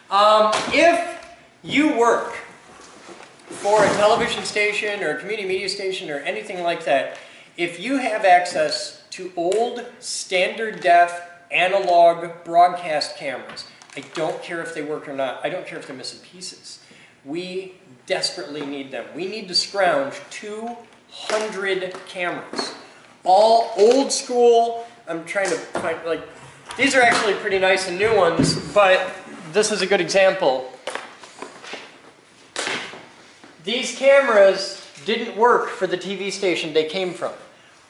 If you work for a television station or a community media station or anything like that, if you have access to old standard def analog broadcast cameras, I don't care if they work or not, I don't care if they're missing pieces, we desperately need them. We need to scrounge 200 cameras. All old school, I'm trying to find, like, these are actually pretty nice and new ones, but this is a good example. These cameras didn't work for the TV station they came from.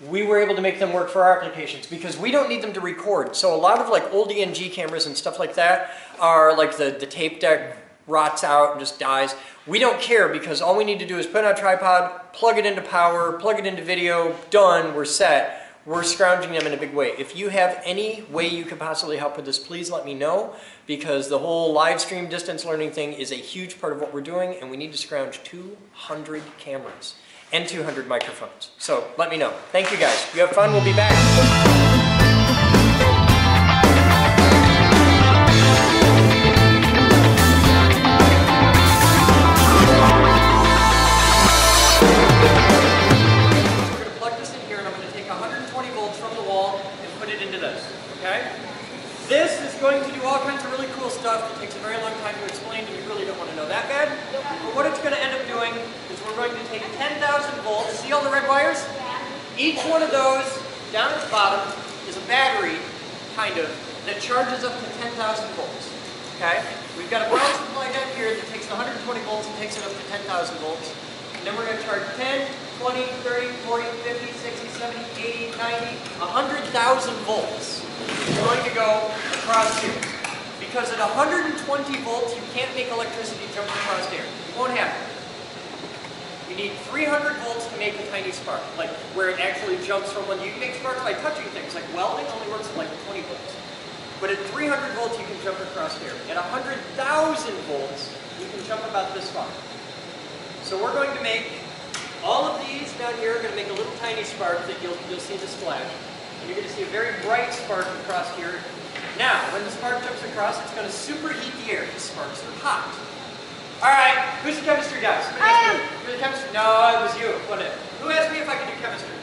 We were able to make them work for our applications because we don't need them to record. So a lot of like old ENG cameras and stuff like that are like the tape deck rots out and just dies. We don't care because all we need to do is put it on a tripod, plug it into power, plug it into video, done, we're set. We're scrounging them in a big way. If you have any way you could possibly help with this, please let me know, because the whole live stream distance learning thing is a huge part of what we're doing, and we need to scrounge 200 cameras and 200 microphones. So let me know. Thank you guys. You have fun. We'll be back. This is going to do all kinds of really cool stuff that takes a very long time to explain, and you really don't want to know that bad. But what it's going to end up doing is we're going to take 10,000 volts. See all the red wires? Each one of those, down at the bottom, is a battery, kind of, that charges up to 10,000 volts. Okay? We've got a ground supply down here that takes 120 volts and takes it up to 10,000 volts. And then we're going to charge 10, 20, 30, 40, 50, 60, 70, 80, 90, 100,000 volts. Is going to go across here. Because at 120 volts, you can't make electricity jump across air. It won't happen. You need 300 volts to make a tiny spark, like where it actually jumps from when you can make sparks by touching things, like welding only works at like 20 volts. But at 300 volts, you can jump across air. At 100,000 volts, you can jump about this far. So we're going to make all of these down here are going to make a little tiny spark that you'll see the splash. And you're going to see a very bright spark across here. Now, when the spark jumps across, it's going to superheat the air. These sparks are hot. All right, who's the chemistry guy? You're the chemistry? No, it was you. Who asked me if I could do chemistry?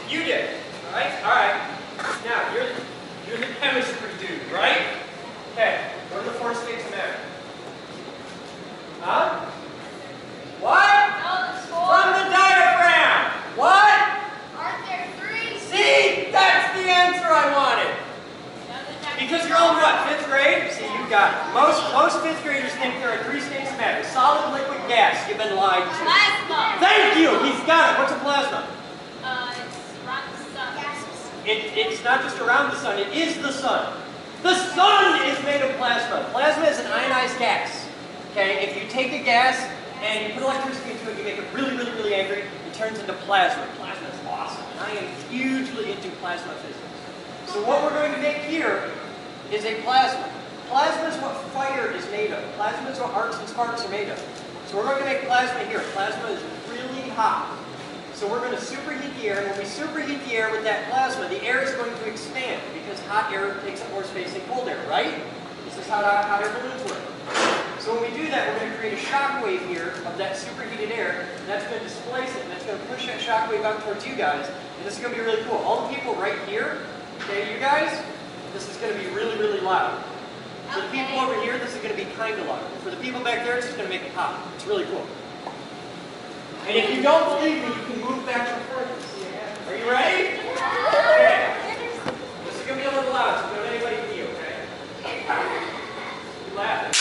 You did. All right. All right. Now, you're the chemistry dude, right? Okay. What are the 4 states of matter? Huh? What? From the diaphragm. What? Aren't there 3? See, that's the answer I wanted. Because you're all what? 5th grade? See, you got it. Most 5th graders think there are 3 states of matter: solid, liquid, gas. You've been lied to. Plasma. Thank you. He's got it. What's a plasma? It's around the sun. It's not just around the sun. It is the sun. The sun is made of plasma. Plasma is an ionized gas. Okay. If you take a gas and you put electricity into it, you make it really, really, really angry, it turns into plasma. Plasma is awesome. I am hugely into plasma physics. So what we're going to make here is a plasma. Plasma is what fire is made of. Plasma is what arcs and sparks are made of. So we're going to make plasma here. Plasma is really hot. So we're going to superheat the air, and when we superheat the air with that plasma, the air is going to expand because hot air takes up more space than cold air, right? This is how hot air balloons work. So when we do that, we're going to create a shock wave here of that superheated air, and that's going to displace it, and that's going to push that shock wave out towards you guys, and this is going to be really cool. All the people right here, okay, you guys, this is going to be really, really loud. For the people over here, this is going to be kind of loud. For the people back there, it's just going to make it pop. It's really cool. And if you don't believe me, you can move back and forth and see it happen. Are you ready? Okay. This is going to be a little loud, so don't anybody be, okay? You laugh.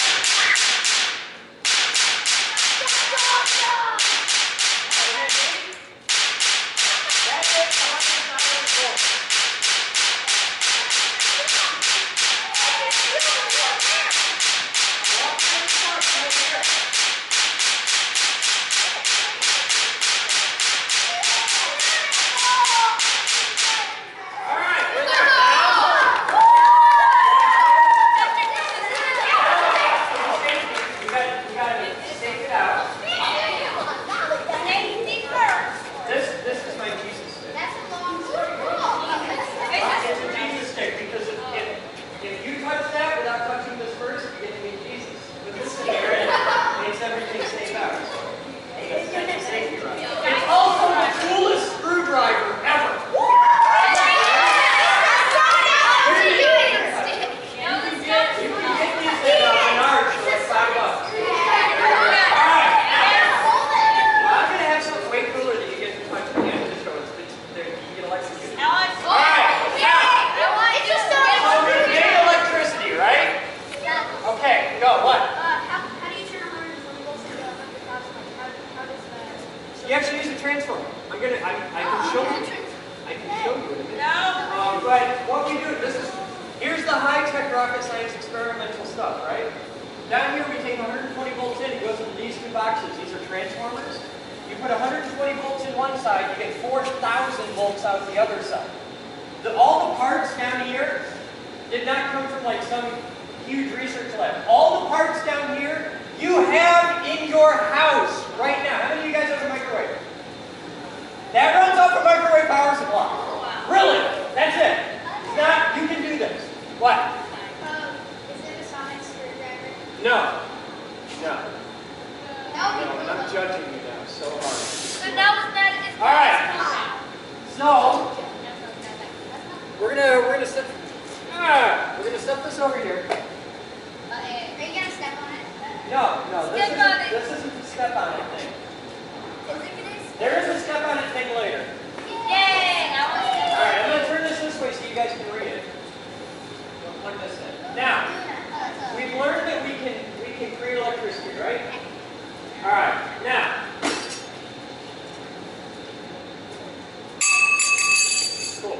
Okay, go, what? How do you turn 120 volts into 100,000? How does that? You actually use a transformer. I can show you. I can show you in a minute. No. But what we do, here's the high-tech rocket science experimental stuff, right? Down here we take 120 volts in, it goes into these two boxes. These are transformers. You put 120 volts in one side, you get 4,000 volts out the other side. All the parts down here did not come from like some huge research lab. All the parts down here you have in your house right now. How many of you guys have a microwave? That runs off a microwave power supply. Wow. Really? That's it. It's not, you can do this. What? Is it a sonic screwdriver? No. No. That would be No, cool. I'm judging you now so hard. So that is All right. So we're gonna set this over here. Are you gonna step on it? No, Step on it. this isn't the step on it thing. Is it? There is a step on it thing later. Yay! I want to step All on right, it. I'm gonna turn this way so you guys can read it. We'll plug this in. Now, we've learned that we can create electricity, right? All right. Now, cool.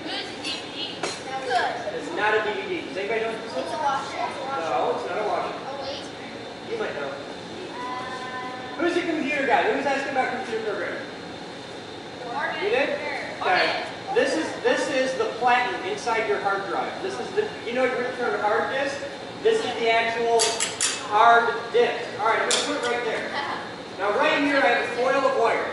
Who's a DVD? Good. It's not a DVD. Does anybody know what this It's is? a washer. No, it's not a washer. Oh wait. You might know. Who's a computer guy? Who's asking about computer programming? You did? Okay. This is the platinum inside your hard drive. This is the, you know your term hard disk? This is the actual hard disk. All right, I'm going to put it right there. Now right here I have a foil of wire.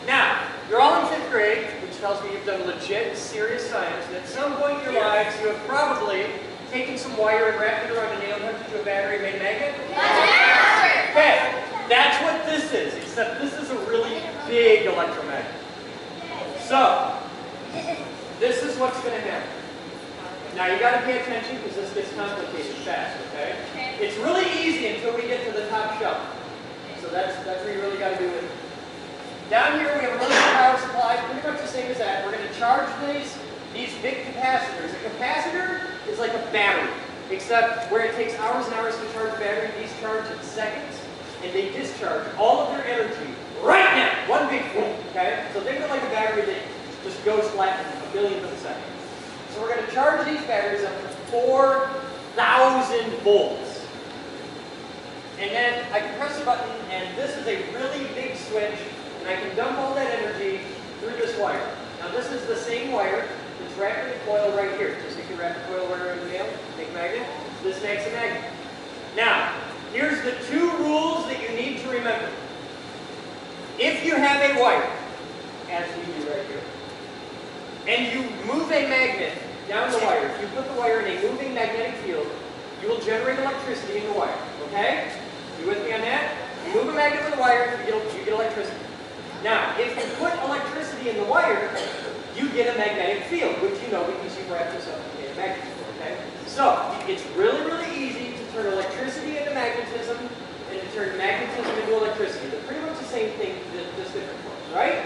Now, you're all in 5th grade, which tells me you've done legit, serious science, and at some point in your lives you have probably taken some wire and wrapped it around a nail, hooked it to a battery, and made a magnet? Okay, that's what this is, except this is a really big electromagnet. So, this is what's going to happen. Now you got to pay attention because this gets complicated fast, okay? It's really easy until we get to the top shelf. So that's where you really got to do it. Down here we have a little power supply, pretty much the same as that. We're going to charge these big capacitors. A capacitor is like a battery, except where it takes hours and hours to charge a battery, these charge in seconds, and they discharge all of their energy right now. One big boom, okay? So think of it like a battery that just goes flat in a billionth of a second. So we're going to charge these batteries up to 4,000 volts. And then I can press a button, and this is a really big switch, and I can dump all that energy through this wire. Now this is the same wire that's wrapped in a coil right here. Just like you wrap a coil wire in the nail, make a magnet. This makes a magnet. Now, here's the 2 rules that you need to remember. If you have a wire, as we do right here, and you move a magnet down the wire, if you put the wire in a moving magnetic field, you will generate electricity in the wire. Okay? You with me on that? You move a magnet with a wire, you get electricity. Now, if you put electricity in the wire, you get a magnetic field, which you know because you've wrapped this up and made a magnet field. Okay? So, it's really, really easy to turn electricity into magnetism and to turn magnetism into electricity. They're pretty much the same thing, just different forms, right?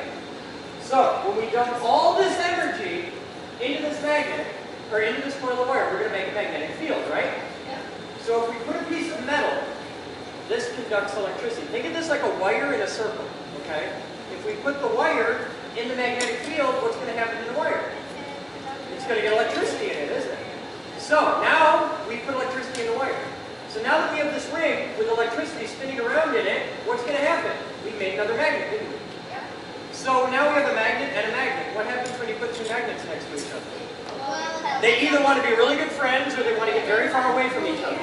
So, when we dump all this energy into this magnet, or into this coil of wire, we're going to make a magnetic field, right? Yep. So if we put a piece of metal, this conducts electricity. Think of this like a wire in a circle, okay? If we put the wire in the magnetic field, what's going to happen to the wire? It's going to get electricity in it, isn't it? So now we put electricity in the wire. So now that we have this ring with electricity spinning around in it, what's going to happen? We made another magnet, didn't we? So now we have a magnet and a magnet. What happens when you put 2 magnets next to each other? They either want to be really good friends or they want to get very far away from each other.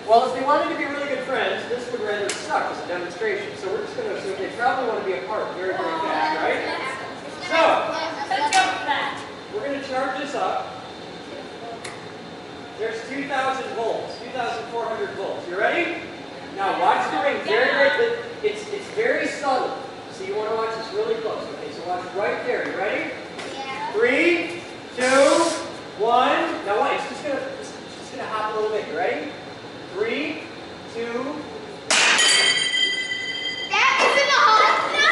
Well, if they wanted to be really good friends, this would rather suck as a demonstration. So we're just going to assume they probably want to be apart very, very fast, right? So, Let's go for that. we're going to charge this up. There's 2,000 volts, 2,400 volts. You ready? Now watch the ring. It's very subtle. So you want to watch this really close. Okay, so watch right there. You ready? Yeah. 3, 2, 1. Now what? It's just gonna hop a little bit. You ready? 3, 2. That isn't a hot. No.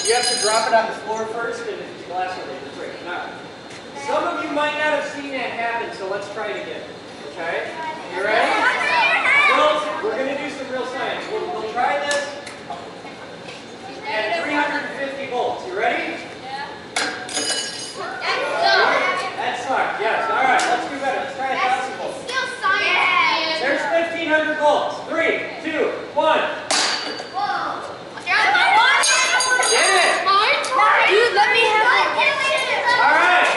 You have to drop it on the floor first, and if it's glass, it'll break. Now, some of you might not have seen that happen, so let's try it again. Okay? You ready? Well, we're going to do some real science. We'll try this at 350 volts. You ready? Yeah. That sucked, yes. All right, let's do better. Let's try 1,000 volts. Still science. There's 1,500 volts. 3, 2, 1. Get it! Dude, let me have it. All right.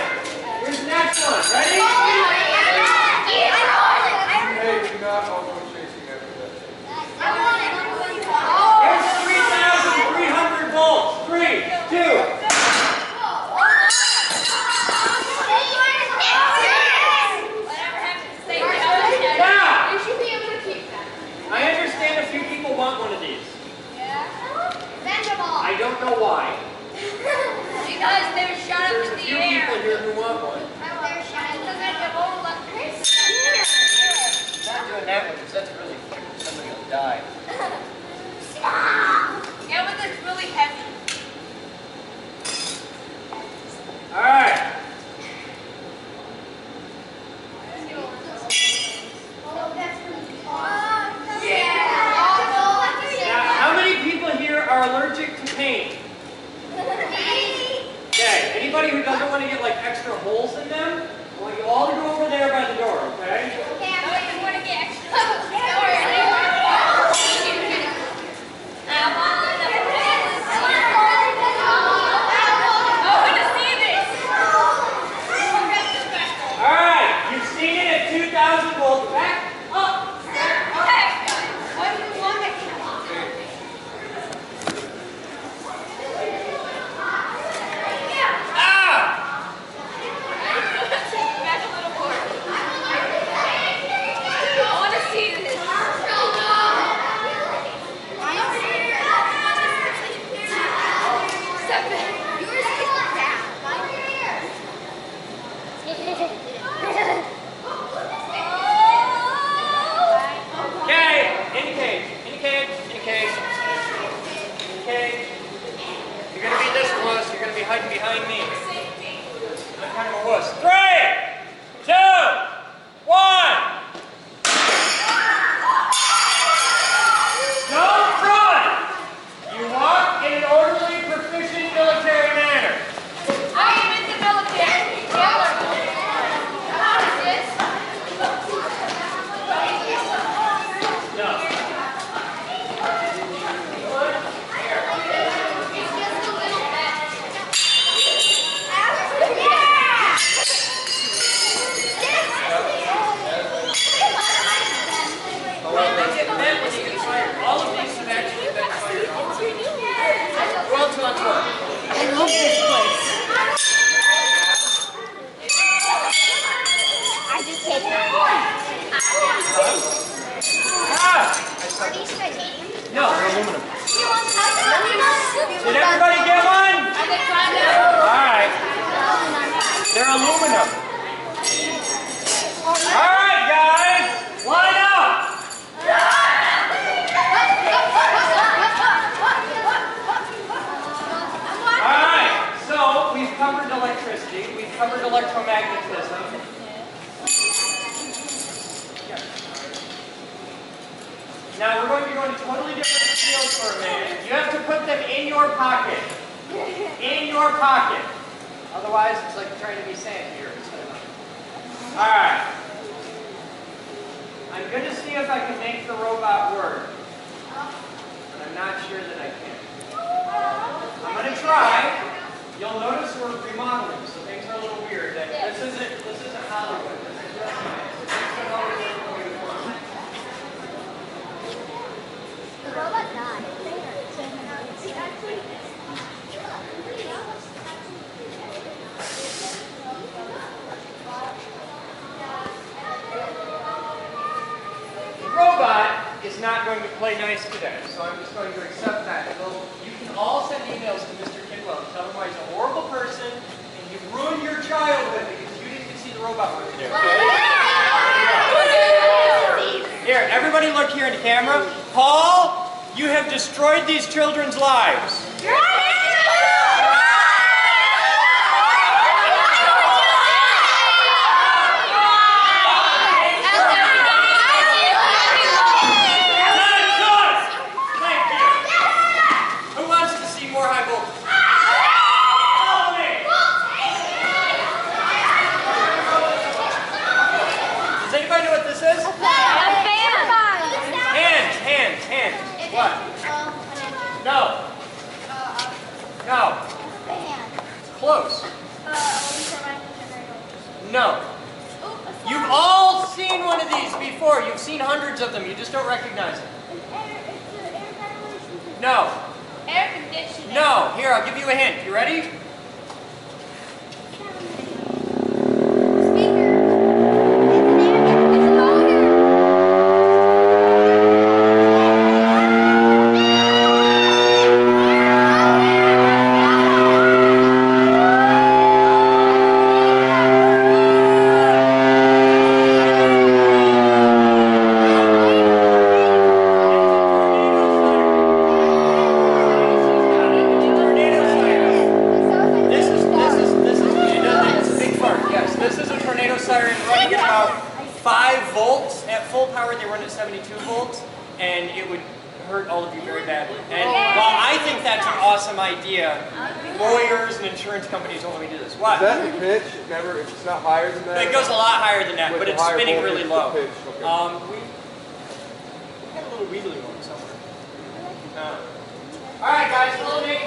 Here's the next one. Ready? Hey, do not all go chasing after that. Here's 3,300 volts. 3, 2. Yeah! You should be able to keep that. I understand a few people want one of these. Bendable. I don't know why. Because they're shot up There's in a the few air. people here who want one. They're shot up in the air. Not doing that one because that's really somebody will die. Yeah, but it's really heavy. All right. Now, how many people here are allergic to paint? Okay. Anybody who doesn't want to get like extra holes in them, I want you all to go over there by the door, okay? All right. You've seen it at 2,000 volts. Back up. Ah! Okay. In cage. In cage. In cage. In cage. You're gonna be this close. You're gonna be hiding behind me. I'm kind of a wuss. 3, 2, 1. Don't run. You walk in an orderly, proficient military manner. No. They get bent when you get fired. All of these have actually been fired. Well, to one. I love this place. I just hate that. Are these titanium? No, they're aluminum. Did Did everybody get one? All right. They're aluminum. All right, guys. Line up. All right. So we've covered electricity. We've covered electromagnetism. Now we're going to go into totally different fields for a minute. You have to put them in your pocket. In your pocket. Otherwise, it's like trying to be Santa here. All right. I'm going to see if I can make the robot work. But I'm not sure that I can. I'm going to try. You'll notice we're remodeling, so things are a little weird. This isn't Hollywood. This is real science. This isn't always the way we want it. The robot died. The robot is not going to play nice today, so I'm just going to accept that. You can all send emails to Mr. Kidwell and tell him why he's a horrible person and you ruined your childhood because you didn't get to see the robot work today, okay? Here, everybody look here in the camera. Paul, you have destroyed these children's lives. Who wants to see more high voltage? Follow me. Does anybody know what this is? Hands. What? No. Close. No. You've all seen one of these before. You've seen hundreds of them. You just don't recognize them. No. Air conditioning. No. Here, I'll give you a hint. You ready? Siren running at about 5 volts. At full power they run at 72 volts and it would hurt all of you very badly. And while I think that's an awesome idea, lawyers and insurance companies don't let me do this. What? Is that the pitch? Never, it's not higher than that? It goes a lot higher than that, With but the it's higher spinning voltage, really the low. pitch, okay. We got a little wiggly one somewhere. Alright guys, follow me.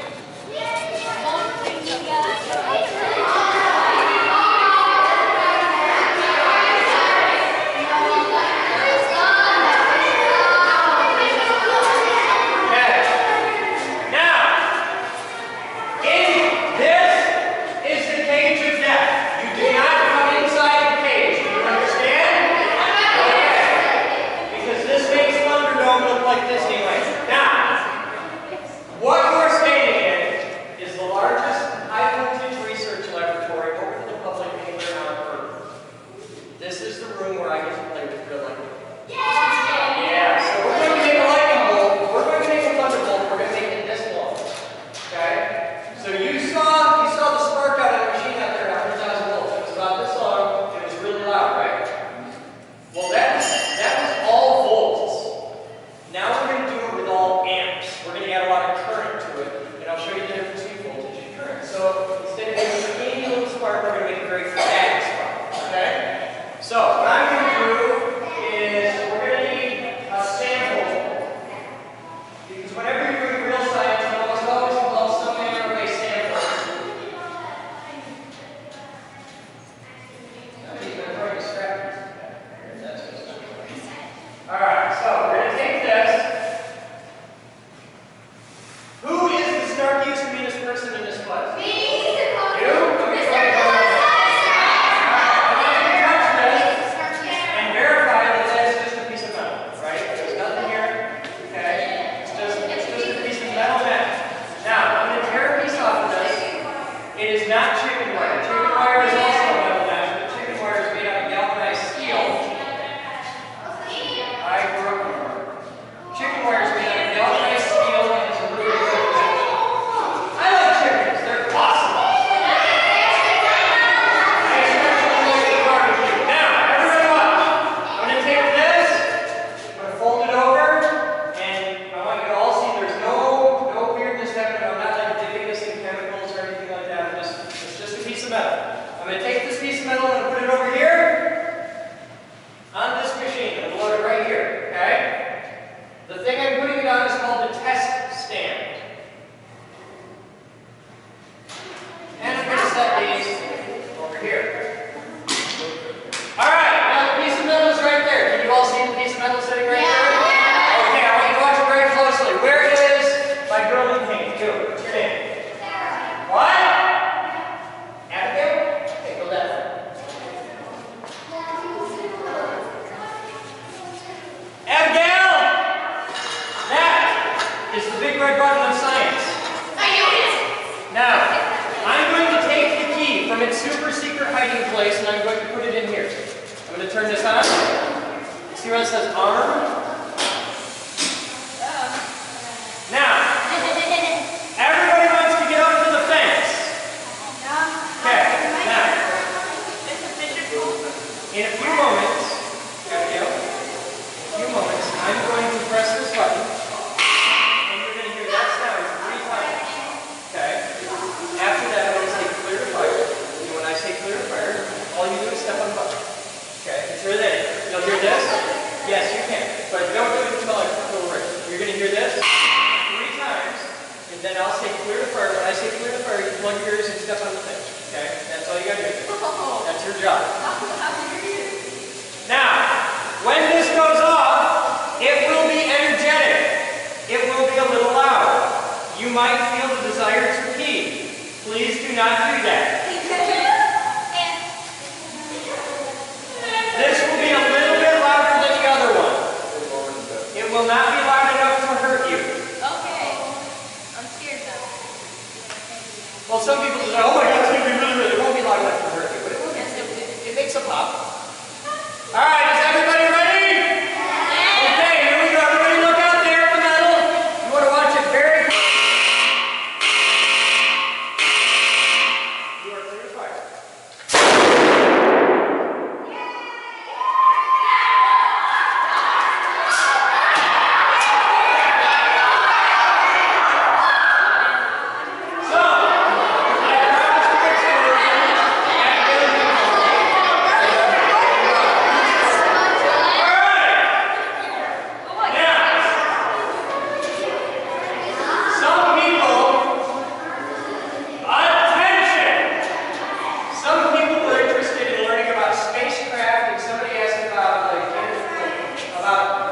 Every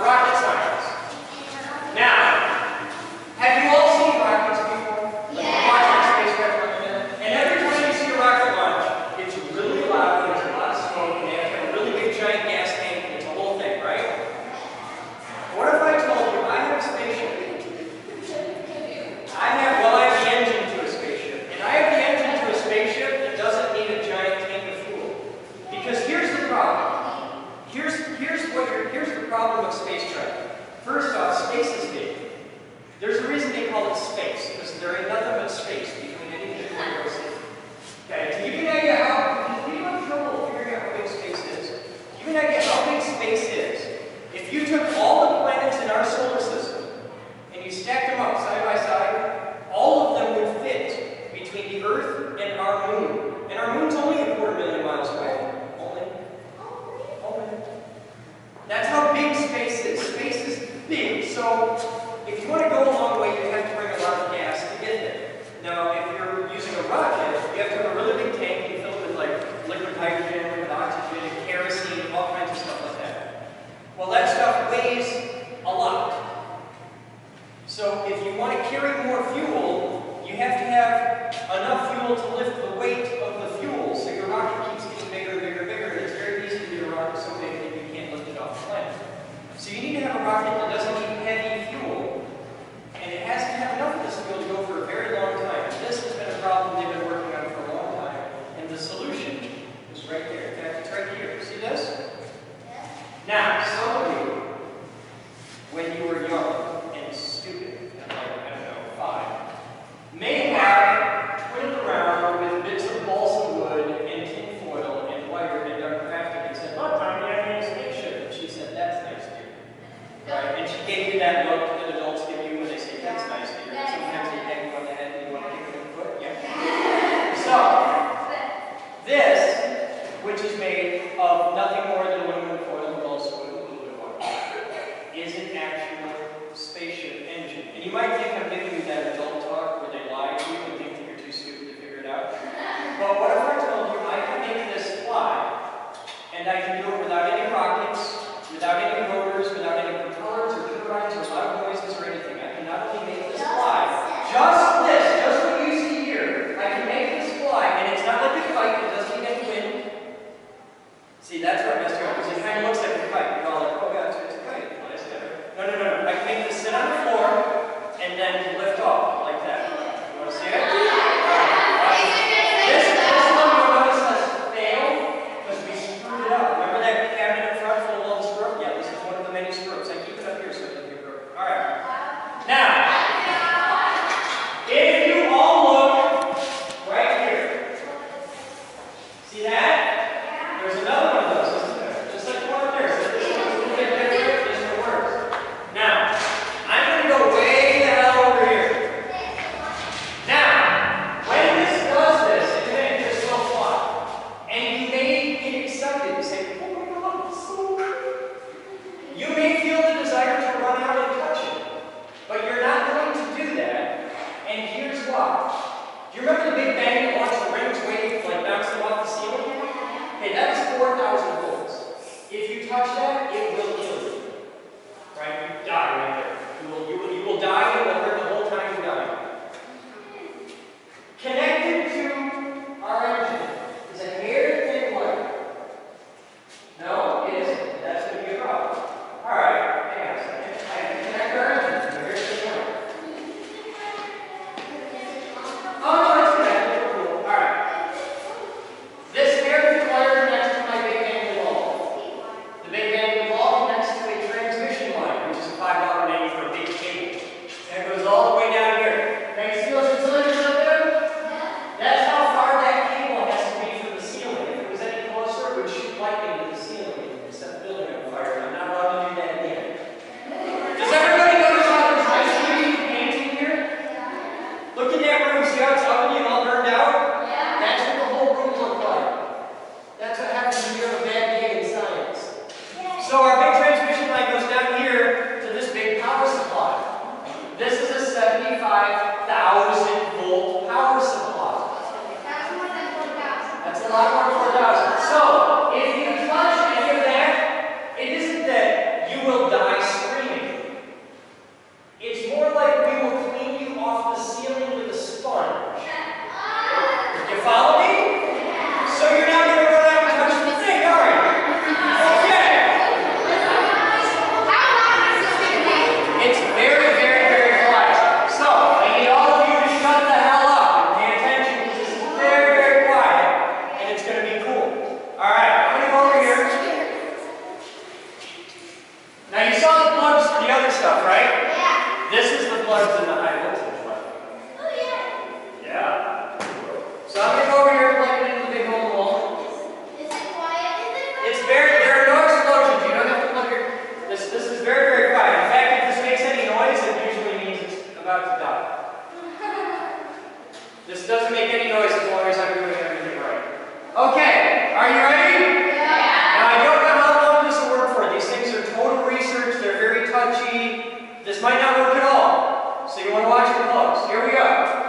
rocket science. Now, have you all seen rockets before? Yeah. Watching spacecraft like that? And every time you see a rocket launch, it's really loud, there's a lot of smoke, and they have to have a really big giant gas tank, and it's a whole thing, right? What if I told you I have a spaceship? I have the engine to a spaceship. And I have the engine to a spaceship that doesn't need a giant tank of fuel. Because here's the problem. Here's the problem with space travel. First off, space is big. There's a reason they call it space, because there ain't nothing but space between anything and where you're sitting. Okay, to give you an idea how, if you have trouble figuring out how big space is, to give you an idea how big space is, if you took all the planets in our solar system and you stacked them up side by side, all of them would fit between the Earth and our moon. And our moon's only 250,000 miles away. Only. That's how big space is. Space is big. So if you want to go a long way, you have to bring a lot of gas to get there. Now, if you're using a rocket, you have to have a really big tank. You fill it with like liquid hydrogen, liquid oxygen, kerosene, all kinds of stuff like that. Well, that stuff weighs a lot. So if you want to carry more fuel, you have to have enough fuel to lift the weight of the fuel. So your rocket keeps getting bigger and bigger and bigger. And it's very easy to get a rocket so big that you can't lift it off the planet. So you need to have a rocket that doesn't need heavy fuel. And it has to have enough of this fuel to go for a very long time. And this has been a problem they've been working on for a long time. And the solution is right there. In fact, it's right here. See this? Now, some of you, when you were young and stupid, and like, I don't know, 5, may have twiddled around with bits of balsa wood and tin foil and wire and done crafting and said, "Look, I'm having a spaceship." And she said, "That's nice, dear." Right? And she gave you that look that adults give you when they say, "That's nice, dear." And sometimes they pat you on the head and you want to kick them in the foot. Yeah. So, this, which is made of nothing more than aluminum foil and balsa wood and a little bit of water, is an actual spaceship engine. And you might think I'm giving you that adult talk where they lie to you and think that you're too stupid to figure it out. But what if I told you I can make this fly, and I can do it without any rockets, without any motors, without any propellers or turbines or loud noises or anything. I can not only make this fly, just what you see here, I can make this fly, and it's not like a kite, it doesn't need any wind. See, that's what I messed up, because it kind of looks like a kite. You're all like, "Oh yeah, it's a kite." No. I can make this sit on the floor and then lift off like that. You want to see it? This one you'll notice has failed because we screwed it up. Remember that cabinet up front full of all the screws? Yeah, this is one of the many screws. I keep it up here so it doesn't get broken. All right. Now, if you all look right here, see that? There's another one of those, isn't there? Just like the one up there. So this one's a little bit different. This one works. Now, I'm going to go way the hell over here. Now, when this does this, it makes this little fly. And you may get excited and say, "Oh my God, it's so cool." You may feel the desire to run out and touch it. But you're not going to do that. And here's why. Do you remember the Big Bang that launched the rings wave, like bounced them off the ceiling? Hey, that was 4,000 volts. If you touch that, it will kill you. Right? You die right there. You will die and it will hurt the whole time you die. Connected to our engine is a hair-thin wire. No, it isn't. That's going to be a problem. Alright, hang on a second. I have to connect our engine to a hair-thin wire. Oh no, it's connected. Cool. Alright. This hair-thin wire connects to my big bang wall. The big bang wall connects to a transmission line, which is a $5 name for a big cable. And it goes all the way down here. Can you see those cylinders up there? That's how far that cable has to be from the ceiling. If it was any closer, it would shoot lightning to the ceiling and set the building on fire. I'm not allowed to do that again. Does everybody notice how there's ice cream painting here? Look in that room. See how it's ugly and all burned out? That's what the whole room looked like. That's what happens when you have a bad day in science. So our big transmission line goes down here to this big power supply. This is a 75,000 volt power supply. That's more than 4,000. That's a lot more than 4,000. So if you touch any of that, it isn't that you will die. you saw the plugs for the other stuff, right? Yeah. This is the plugs in the high voltage one. Oh, yeah. Yeah. So I'm going to go over here and plug it into the big hole in the wall. Is it quiet? It's very, there are no explosions. You don't have to plug your, this is very, very quiet. In fact, if this makes any noise, it usually means it's about to die. This doesn't make any noise as long as I'm doing everything right. Okay, are you ready? Yeah. Now I don't know how long this will work for. These things are total research. They're very touchy. This might not work at all. So you want to watch it close. Here we go.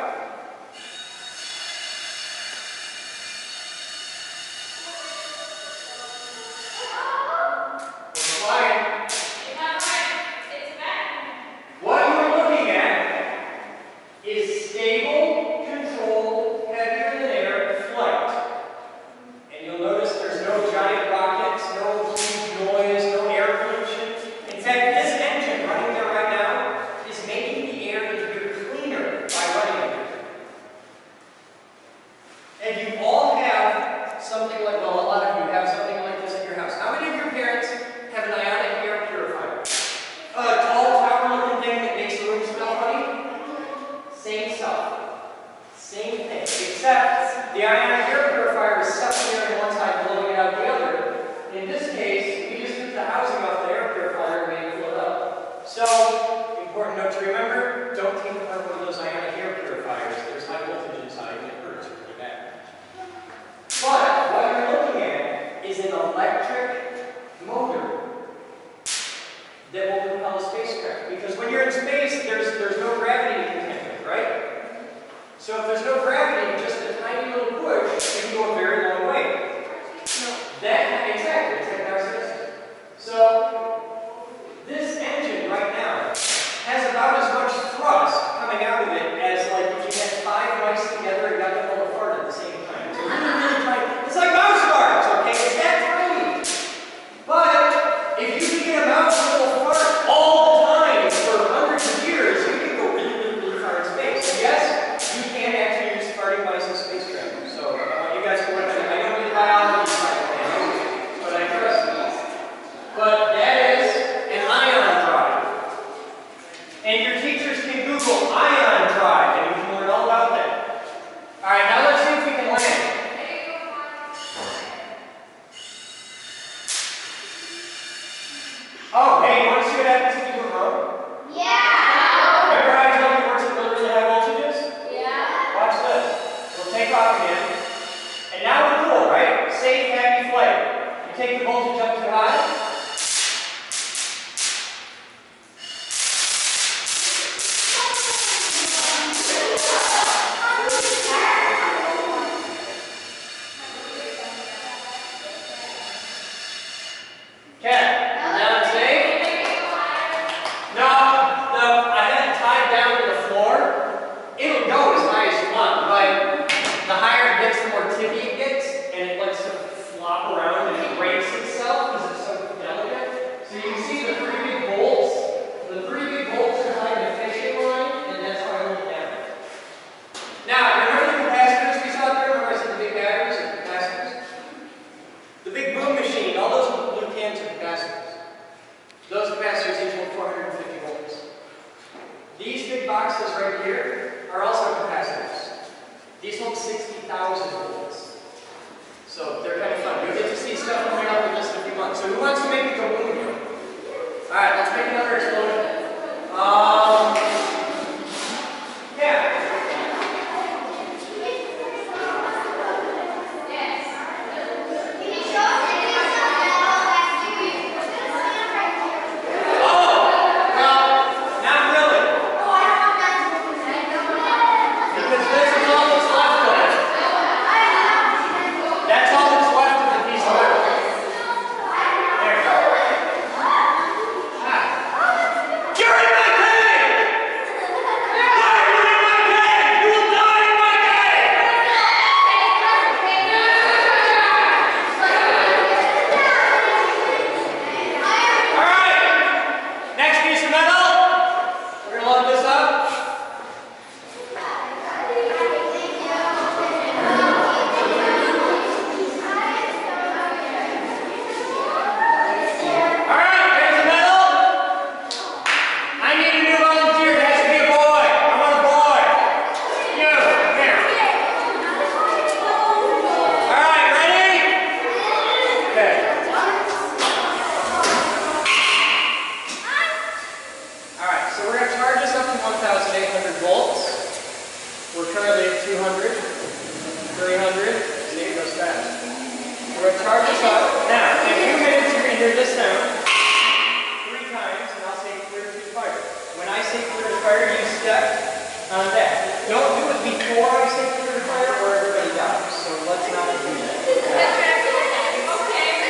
on that. Don't do it before I say clear to fire or everybody dies. So let's not do that. Okay.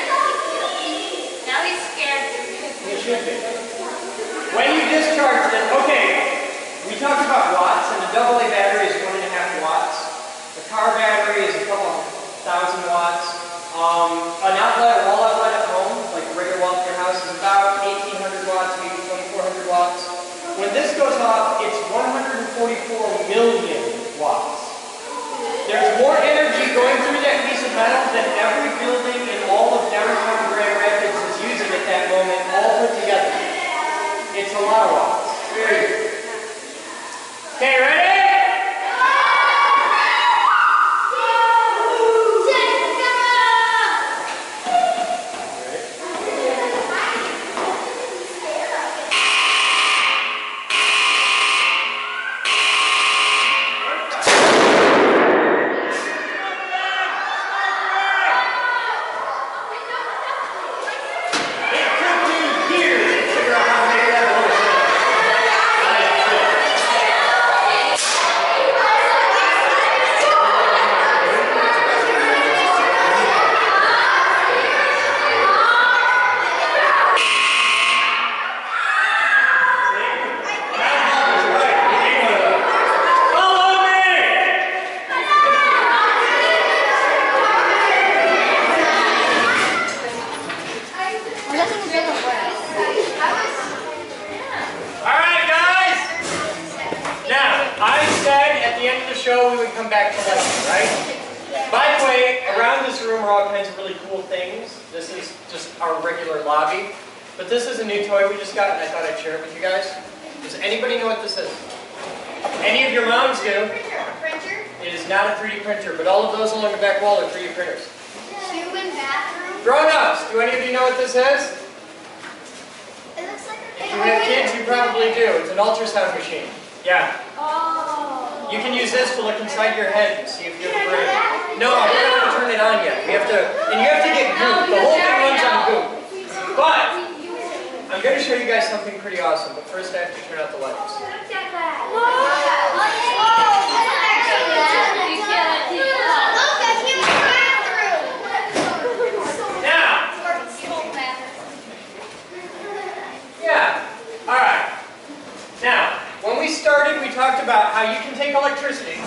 Now he's scared. It should be. When you discharge it, okay, we talked about watts, and the AA battery is 1.5 watts. The car battery is a couple thousand watts. An outlet, a wall outlet at home, like a regular wall at your house, is about 1,800 watts, maybe 2,400 watts. When this goes off, it's 144 million watts. There's more energy going through that piece of metal than every building in all of downtown Grand Rapids is using at that moment, all put together. It's a lot of watts. Very good. Okay, ready? Show we would come back to lightning, right? By the way, around this room are all kinds of really cool things. This is just our regular lobby. But this is a new toy we just got, and I thought I'd share it with you guys. Does anybody know what this is? Any of your moms do. Printer? It is not a 3D printer, but all of those along the back wall are 3D printers. Human bathroom? Grown-ups, do any of you know what this is? It looks like a If you have kids, you probably do. It's an ultrasound machine. Yeah. Oh. You can use this to look inside your head and see if you have a brain. No, we don't have to turn it on yet. We have to, and you have to get goop. The whole thing runs on goop. But I'm going to show you guys something pretty awesome. But first, I have to turn out the lights. Look at that. Now. Yeah. All right. Now. When we started, we talked about how you can take electricity,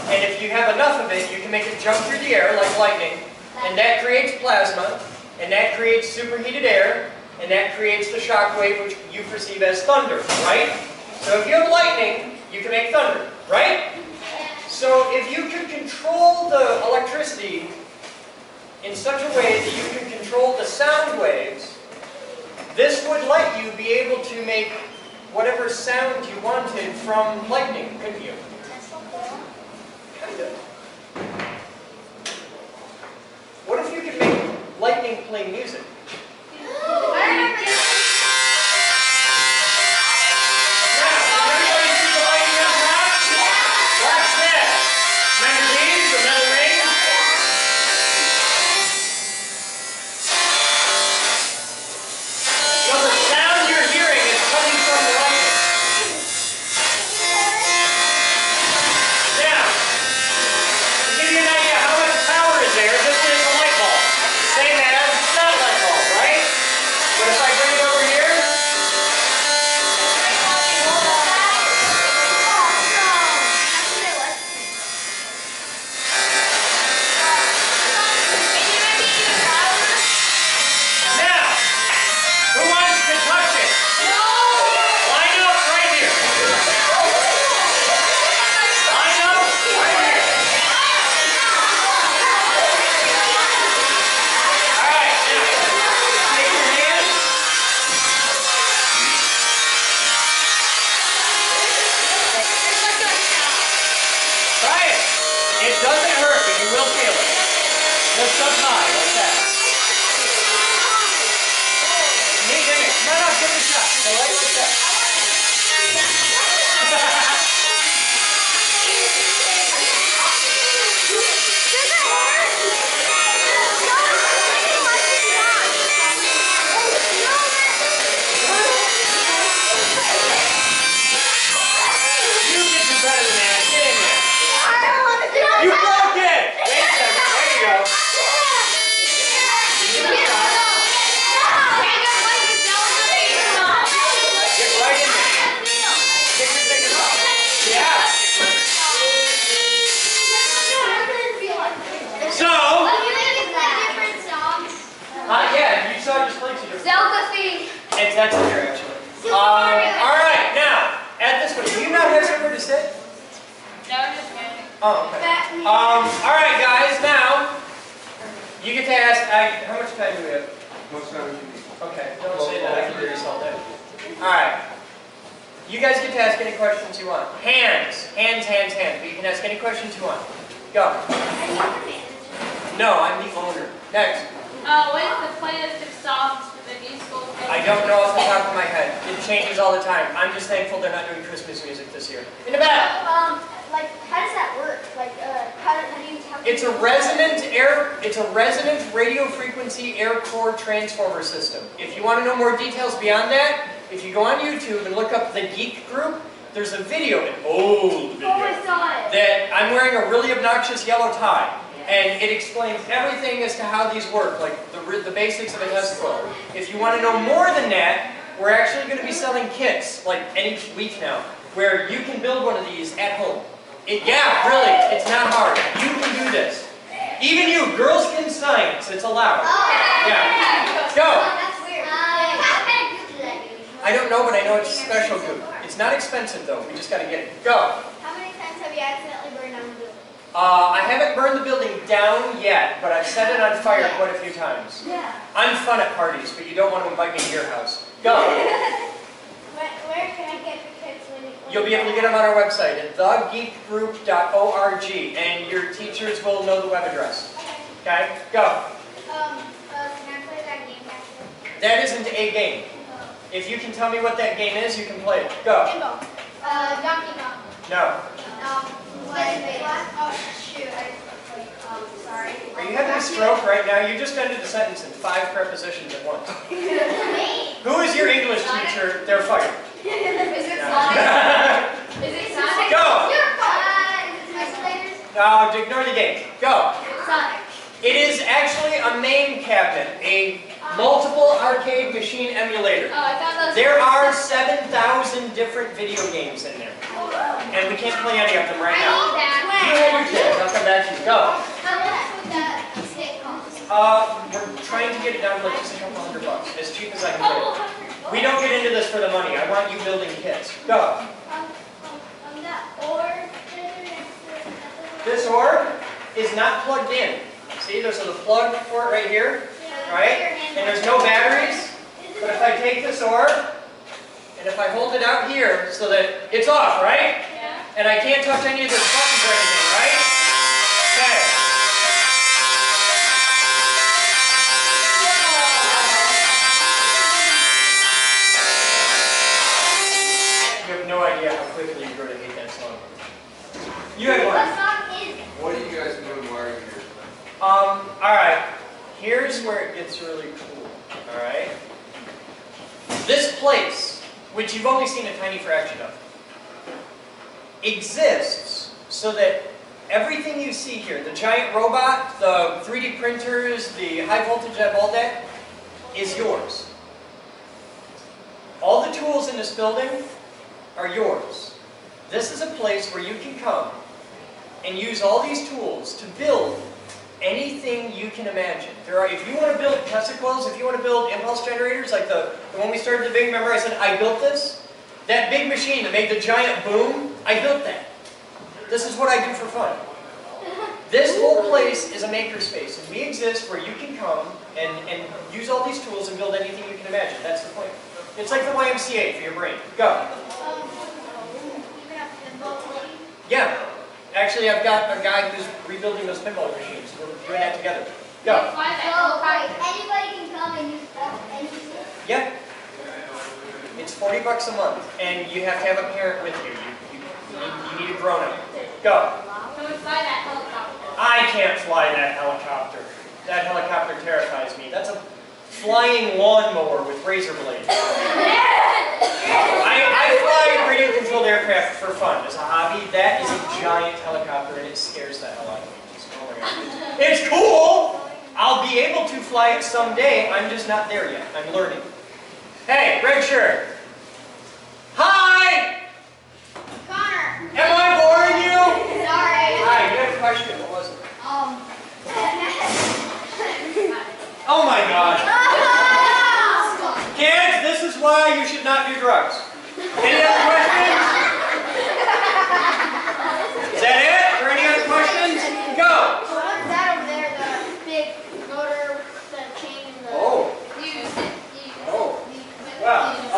and if you have enough of it, you can make it jump through the air like lightning, and that creates plasma, and that creates superheated air, and that creates the shock wave, which you perceive as thunder, right? So if you have lightning, you can make thunder, right? So if you could control the electricity in such a way that you can control the sound waves, this would let you be able to make whatever sound you wanted from lightning, couldn't you? Kind of. What if you could make lightning play music? this it? No, just kidding. Oh, okay. Alright guys, now, you get to ask, how much time do we have? Most time you need. Okay, don't say that, I can do this all day. Alright. You guys get to ask any questions you want. Hands, but you can ask any questions you want. Go. No, I'm the owner. Next. What is the playlist of songs for the musical? I don't know off the top of my head. It changes all the time. I'm just thankful they're not doing Christmas music this year. In the back. Like, how does that work? Like, how do you tell? It's a resonant radio frequency air core transformer system. If you want to know more details beyond that, if you go on YouTube and look up the Geek Group, there's a video, an old video, that I'm wearing a really obnoxious yellow tie. And it explains everything as to how these work, like the basics of a testicle. If you want to know more than that, we're actually going to be selling kits, like any week now, where you can build one of these at home. Yeah, really, it's not hard. You can do this. Even you, girls can science, it's allowed. Yeah. Go. That's weird. How kind of goo do that do? I don't know, but I know it's special goo. It's not expensive though, we just got to get it. Go. How many times have you accidentally burned down the building? I haven't burned the building down yet, but I've set it on fire quite a few times. Yeah. I'm fun at parties, but you don't want to invite me to your house. Go. Where can I get the kits when You'll be able to get them on our website at thegeekgroup.org, and your teachers will know the web address. Okay? Go. Can I play that game back there? That isn't a game. If you can tell me what that game is, you can play it. Go. Pinball. Donkey Kong. No. Oh, shoot. Sorry. Are you having a stroke right now? You just ended the sentence in 5 prepositions at once. Who is your English teacher? They're fired. Is it Yeah. Sonic? Is it Sonic? Go. Is it Isolators? No, ignore the game. Go. Sonic. It is actually a main cabinet, a multiple arcade machine emulator. Oh, I thought those There are 7,000 different video games in there. And we can't play any of them right now. You hold your kid, I'll come back to you. Go. How much would that stick cost? We're trying to get it down to like just a couple $100, as cheap as I can get it. We don't get into this for the money. I want you building kits. Go. That orb. This orb is not plugged in. See, there's a plug for it right here, right? And there's no batteries. But if I take this orb, and if I hold it out here so that it's off, right? Yeah. And I can't touch any of the buttons or anything, right? Okay. You have no idea how quickly you're going to hate that song. You had What one. song is it? What are you guys doing while you're here? Alright. Here's where it gets really cool. Alright? This place, which you've only seen a tiny fraction of, exists so that everything you see here, the giant robot, the 3D printers, the high voltage all that, is yours. All the tools in this building are yours. This is a place where you can come and use all these tools to build anything you can imagine. If you want to build testicles, if you want to build impulse generators, like the one we started the big, remember I said I built this? That big machine that made the giant boom, I built that. This is what I do for fun. This whole place is a makerspace, and we exist where you can come and use all these tools and build anything you can imagine. That's the point. It's like the YMCA for your brain. Go. Yeah. Actually, I've got a guy who's rebuilding those pinball machines. We're doing that together. Go. Anybody can come and use it. Yeah. It's $40 a month, and you have to have a parent with you. You need a grown-up. Go. Can we fly that helicopter? I can't fly that helicopter. That helicopter terrifies me. That's a flying lawnmower with razor blades. I fly radio-controlled aircraft for fun as a hobby. That is a giant helicopter, and it scares the hell out of me. Oh my God. It's cool! I'll be able to fly it someday. I'm just not there yet. I'm learning. Hey, red shirt. Hi! Connor. Am I boring you? Sorry. Hi, you had a question. What was it? Oh my God. Kids, this is why you should not do drugs. Any other questions?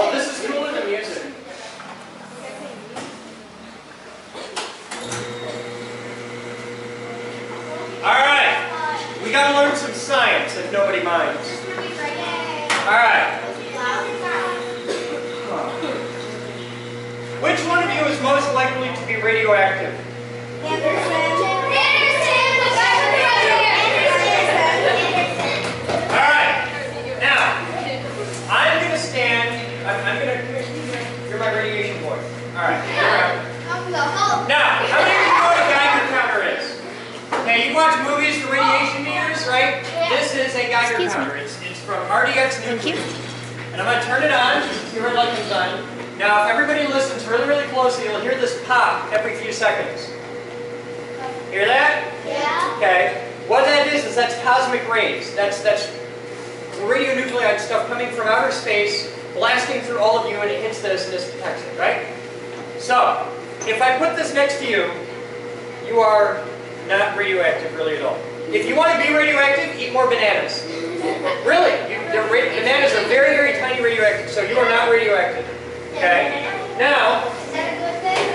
Oh, this is cooler than music. Alright. We gotta learn some science if nobody minds. Alright. Which one of you is most likely to be radioactive? Alright. Now, I'm going to stand. You're my radiation boy. Alright. Now, how many of you know what a Geiger counter is? Okay, you watch movies for radiation meters, right? This is a Geiger counter. It's from RDX Nuclear. And I'm going to turn it on. See where light comes on. Now, if everybody listens really, really closely, you'll hear this pop every few seconds. Hear that? Yeah. Okay. What that is that's cosmic rays. That's radionuclide stuff coming from outer space, blasting through all of you, and it hits this, and this detects it, right? So, if I put this next to you, you are not radioactive really at all. If you want to be radioactive, eat more bananas. Really, bananas are very, very tiny radioactive, so you are not radioactive. Okay? Now,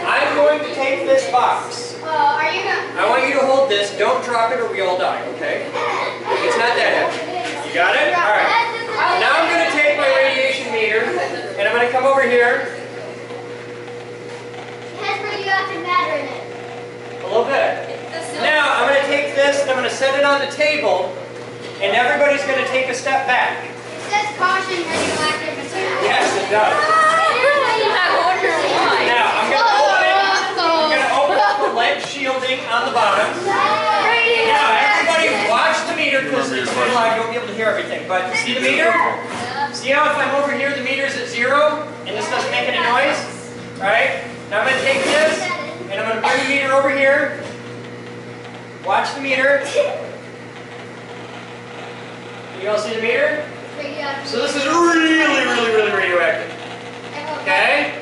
I'm going to take this box. Are you gonna? I want you to hold this. Don't drop it or we all die, okay? It's not that heavy. You got it? Alright. Now I'm going to take my radiation meter and I'm going to come over here. It has radioactive matter in it. A little bit. Now I'm going to take this and I'm going to set it on the table and everybody's going to take a step back. It says caution radioactive material. Yes, it does. Now I'm going to open up the lead shielding on the bottom. Now everybody watch the meter because it's a little loud, you won't be able to hear everything. But see the meter? See how if I'm over here the meter's at 0 and this doesn't make any noise? Alright? Now I'm going to take this and I'm going to bring the meter over here. Watch the meter. You all see the meter? So this is really, really, really radioactive. Okay?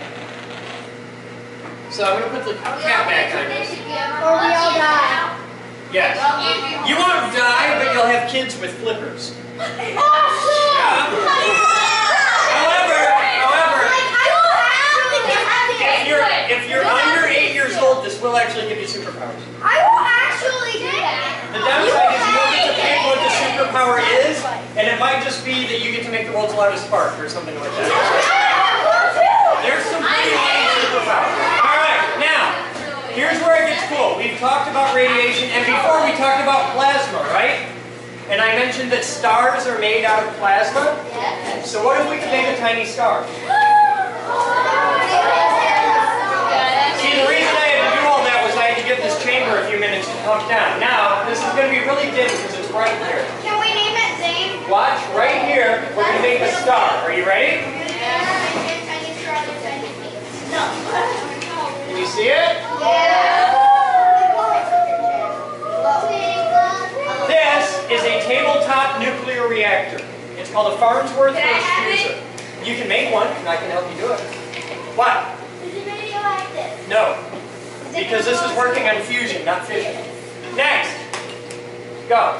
So I'm going to put the cap back on this. Or we all die. Yes. You won't die, but you'll have kids with flippers. Yeah. However, if you're under 8 years old, this will actually give you superpowers. I will actually do that. The downside is you don't get to pick what the superpower is, and it might just be that you get to make the world's loudest fart or something like that. There's some pretty lame superpowers. Alright, now, here's where it gets cool. We've talked about radiation, and before we talked about plasma, right? And I mentioned that stars are made out of plasma. So what if we could make a tiny star? See, the reason I had to do all that was I had to give this chamber a few minutes to pump down. Now, this is going to be really dim because it's bright here. Can we name it Zane? Watch, right here, we're going to make a star. Are you ready? Can you see it? This is a tabletop nuclear reactor. It's called a Farnsworth fuser. You can make one, and I can help you do it. What? Is it radioactive? No. Because this is working on fusion, not fission. Next. Go.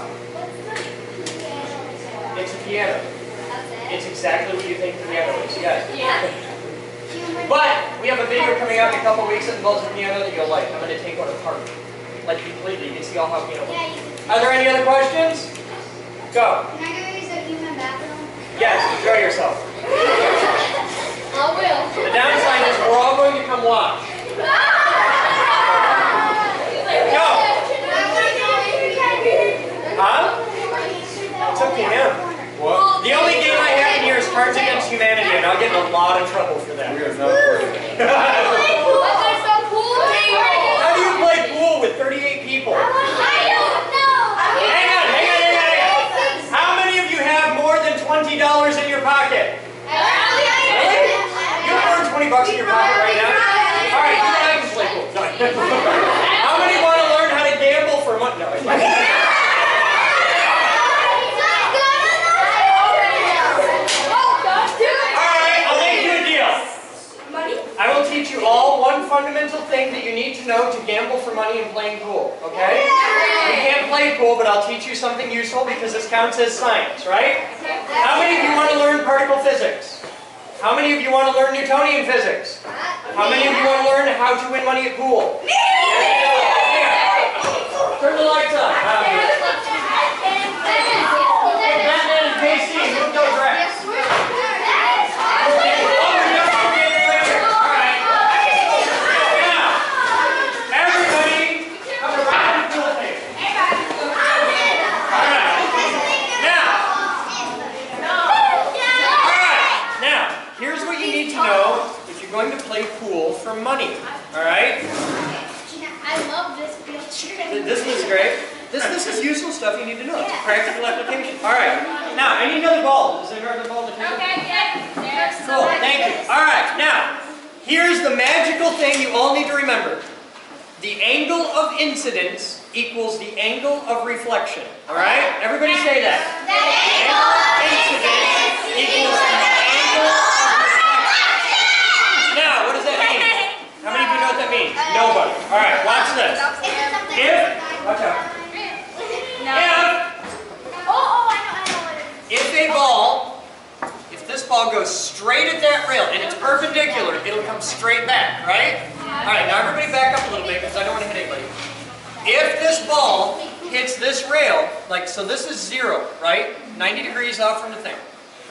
It's a piano. It's exactly what you think the piano is. Yes. But we have a video coming out in a couple weeks that involves a piano that you'll like. I'm going to take one apart. Like completely. You can see all how piano works. Are there any other questions? Go. Can I go use the human bathroom? Yes, enjoy yourself. I will. The downside is we're all going to come watch. Go. Huh? It's up to him. What? The only game I have in here is Cards Against Humanity, and I'll get in a lot of trouble for that. We are not working. How do you play pool with 38 people? Hang on. How many of you have more than $20 in your pocket? Really? You have more than 20 bucks in your pocket right now? Alright, you and I can play pool. No. How many want to learn how to gamble for money? No. I will teach you all one fundamental thing that you need to know to gamble for money and playing pool, okay? You can't play pool, but I'll teach you something useful because this counts as science, right? How many of you want to learn particle physics? How many of you want to learn Newtonian physics? How many of you want to learn how to win money at pool? Turn the lights on. Batman and KC, move those racks. Going to play pool for money, all right? I love this field trip. This is great. This is useful stuff you need to know. It's a practical application. All right. Now, I need another ball. Is there another ball to take? Okay, yeah. Cool. Thank you. All right. Now, here's the magical thing you all need to remember. The angle of incidence equals the angle of reflection. All right? Everybody say that. The angle of incidence equals the angle of Now, what does that mean? How many of you know what that means? Nobody. All right, watch this. Watch out. If a ball, if this ball goes straight at that rail and it's perpendicular, it'll come straight back, right? All right, now everybody back up a little bit because I don't want to hit anybody. If this ball hits this rail, like, so this is 0, right? 90 degrees off from the thing.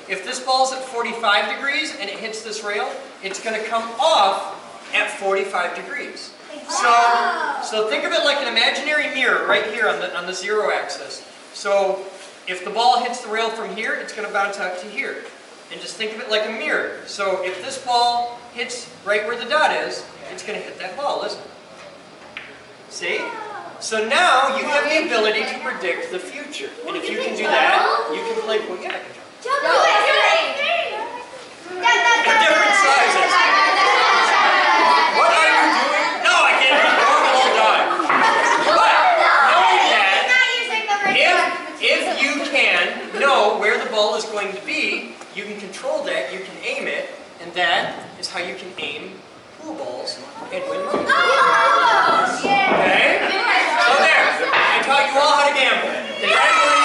If this ball's at 45 degrees and it hits this rail, it's going to come off at 45 degrees. So think of it like an imaginary mirror right here on the 0 axis. So if the ball hits the rail from here, it's going to bounce out to here. And just think of it like a mirror. So if this ball hits right where the dot is, it's going to hit that ball, isn't it? See? So now you have the ability to predict the future. And if you can do that, you can play pool. Yeah, I can jump. They're different sizes. What are you doing? No, I can't do normal all time. But knowing that, if you can know where the ball is going to be, you can control that, you can aim it, and that is how you can aim pool balls and win money. Okay? So there, I taught you all how to gamble. Congratulations.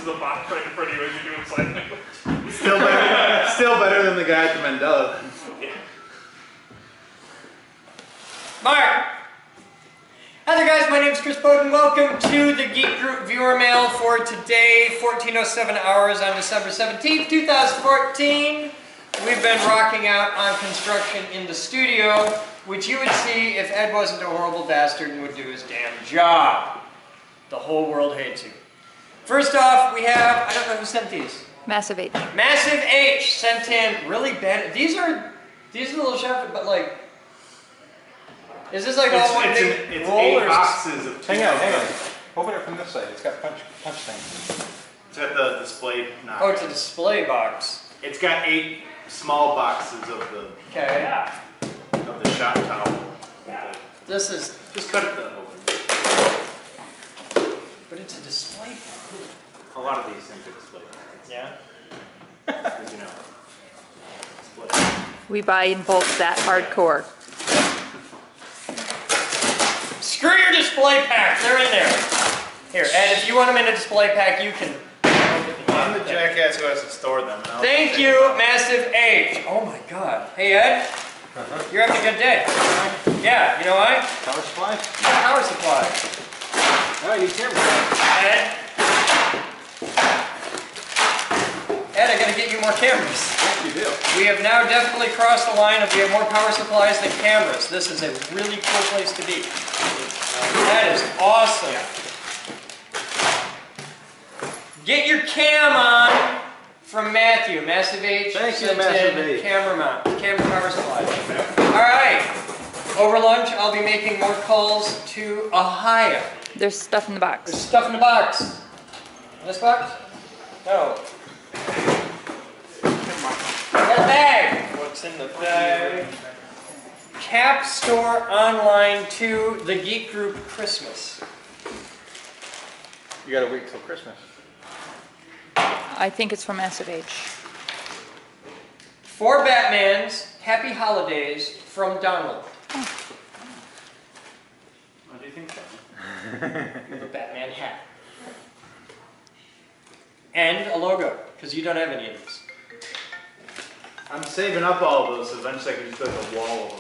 The box right in front of you as you're doing sign language. Still better than the guy at the Mandela. Yeah. Mark! Hi there guys, my name is Chris Boden. Welcome to the Geek Group viewer mail for today, 14:07 hours on December 17th, 2014. We've been rocking out on construction in the studio, which you would see if Ed wasn't a horrible bastard and would do his damn job. The whole world hates you. First off, we have, I don't know who sent these. Massive H. Massive H sent in really bad. These are a little sharp, but like, is this like all one big It's roll 8 or boxes of Hang on. Open it from this side. It's got punch thing. It's got the display knob. Oh, it's a display box. It's got 8 small boxes of Okay. the shot towel. This is, Just cut it open. but it's a display box. A lot of these things are display. Yeah. Because, you know, display. We buy in bulk that hardcore. Screw your display packs, they're in there. Here, Ed, if you want them in a display pack, you can. I'm the jackass who has to store them. Thank you, Massive H. Oh my God. Hey, Ed. You're having a good day. Yeah, you know why? Power supply? Power supply. Oh, I need camera. Ed, I gotta get you more cameras. Yes, you do. We have now definitely crossed the line of we have more power supplies than cameras. This is a really cool place to be. That is awesome. Get your cam on from Matthew. Massive H. Thank you, sent Massive in H. Camera mount, camera power supply. All right. Over lunch, I'll be making more calls to Ohio. There's stuff in the box. There's stuff in the box. In this box? No. Got a bag. What's in the bag? Cap Store Online 2, the Geek Group Christmas. You got a week till Christmas. I think it's from SFH. For Batman's Happy Holidays from Donald. What do you think? You have a Batman hat. And a logo, because you don't have any of these. I'm saving up all of those, so eventually I can just put a wall of